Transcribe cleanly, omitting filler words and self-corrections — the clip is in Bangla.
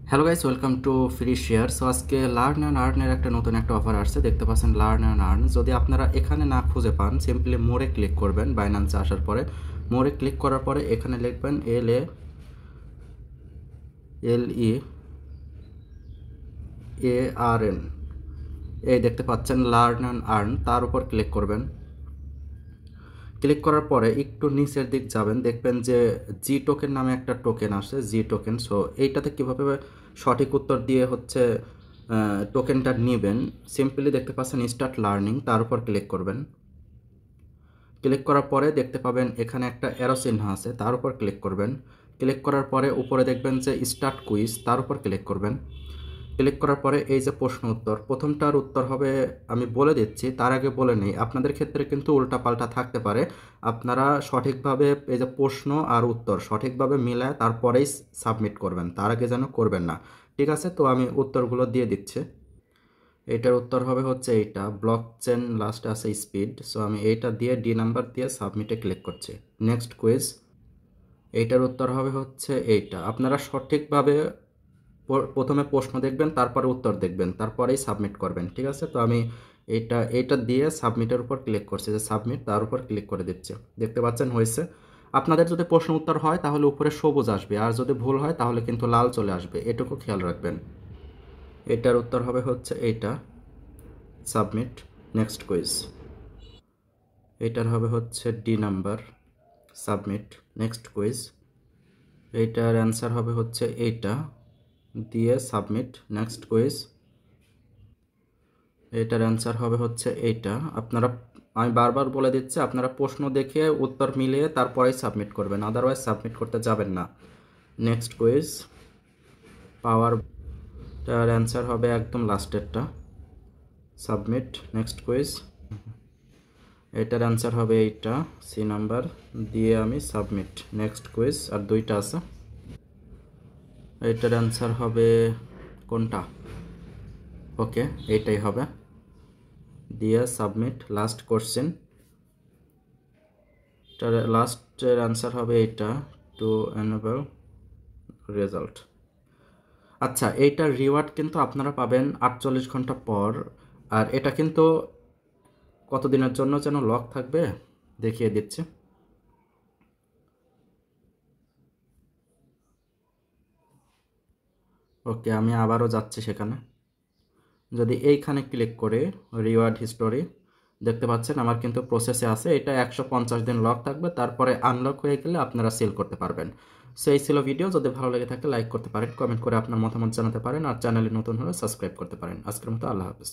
Hello guys, welcome to free share. So আজকে লার্ন অ্যান্ড আর্নের একটা নতুন একটা অফার আসছে, দেখতে পাচ্ছেন লার্ন অ্যান্ড আর্ন। যদি আপনারা এখানে না খুঁজে পান, সিম্পলি মোরে ক্লিক করবেন। বাইন্যান্সে আসার পরে মোরে ক্লিক করার পরে এখানে লিখবেন LARN। এই দেখতে পাচ্ছেন লার্ন অ্যান্ড আর্ন, তার উপর ক্লিক করবেন। ক্লিক করার পরে একটু নিচের দিক যাবেন, দেখবেন যে জি টোকেন নামে একটা টোকেন আসে, জি টোকেন। সো এইটাতে কীভাবে সঠিক উত্তর দিয়ে হচ্ছে টোকেনটা নেবেন, সিম্পলি দেখতে পাচ্ছেন স্টার্ট লার্নিং, তার উপর ক্লিক করবেন। ক্লিক করার পরে দেখতে পাবেন এখানে একটা অ্যারো চিহ্ন আছে, তার উপর ক্লিক করবেন। ক্লিক করার পরে উপরে দেখবেন যে স্টার্ট কুইজ, তার উপর ক্লিক করবেন। ক্লিক করার পরে এই যে প্রশ্ন উত্তর, প্রথমটার উত্তর হবে, আমি বলে দিচ্ছি তার আগে বলে নেই, আপনাদের ক্ষেত্রে কিন্তু উল্টাপাল্টা থাকতে পারে। আপনারা সঠিকভাবে এই যে প্রশ্ন আর উত্তর সঠিকভাবে মিলায় তারপরেই সাবমিট করবেন, তার আগে যেন করবেন না। ঠিক আছে, তো আমি উত্তরগুলো দিয়ে দিচ্ছি। এটার উত্তর হবে হচ্ছে এইটা, ব্লক চেন লাস্টে আছে স্পিড। সো আমি এইটা দিয়ে ডি নাম্বার দিয়ে সাবমিটে ক্লিক করছি। নেক্সট কুইজ, এইটার উত্তর হবে হচ্ছে এইটা। আপনারা সঠিকভাবে প্রথমে প্রশ্ন দেখবেন, তারপরে উত্তর দেখবেন, তারপরেই সাবমিট করবেন। ঠিক আছে, তো আমি এইটা দিয়ে সাবমিটের উপর ক্লিক করছি, যে সাবমিট, তার উপর ক্লিক করে দিচ্ছি। দেখতে পাচ্ছেন হয়েছে। আপনাদের যদি প্রশ্ন উত্তর হয় তাহলে উপরে সবুজ আসবে, আর যদি ভুল হয় তাহলে কিন্তু লাল চলে আসবে, এটুকু খেয়াল রাখবেন। এটার উত্তর হবে হচ্ছে এইটা, সাবমিট। নেক্সট কুইজ, এইটার হবে হচ্ছে D number, submit. Next quiz, এইটার অ্যান্সার হবে হচ্ছে এইটা, দিয়ে সাবমিট। নেক্সট কুইজ, এটার অ্যান্সার হবে হচ্ছে এইটা। আমি বারবার বলে দিচ্ছি, আপনারা প্রশ্ন দেখে উত্তর মিলিয়ে তারপরেই সাবমিট করবেন, আদারওয়াইজ সাবমিট করতে যাবেন না। নেক্সট কুইজ, পাওয়ারটার অ্যান্সার হবে একদম লাস্টেরটা, সাবমিট। নেক্সট কুইজ, এটার অ্যান্সার হবে এইটা, সি নাম্বার, দিয়ে আমি সাবমিট। নেক্সট কুইজ, আর দুইটা আছে। এটার অ্যান্সার হবে কোনটা? ওকে, এইটাই হবে, দিয়ে সাবমিট। লাস্ট কোশ্চেন, লাস্টের অ্যান্সার হবে এইটা, টু এনেবল রেজাল্ট। আচ্ছা, এইটার রিওয়ার্ড কিন্তু আপনারা পাবেন 48 ঘন্টা পর। আর এটা কিন্তু কতদিনের জন্য যেন লক থাকবে দেখিয়ে দিচ্ছি। ওকে, আমি আবারও যাচ্ছি সেখানে। যদি এইখানে ক্লিক করে রিওয়ার্ড হিস্টোরি, দেখতে পাচ্ছেন আমার কিন্তু প্রসেসে আছে। এটা 150 দিন লক থাকবে, তারপরে আনলক হয়ে গেলে আপনারা সেল করতে পারবেন। সো এই ছিল ভিডিও। যদি ভালো লেগে থাকে লাইক করতে পারেন, কমেন্ট করে আপনার মতামত জানাতে পারেন, আর চ্যানেলে নতুন হলে সাবস্ক্রাইব করতে পারেন। আজকের মতো আল্লাহ হাফেজ।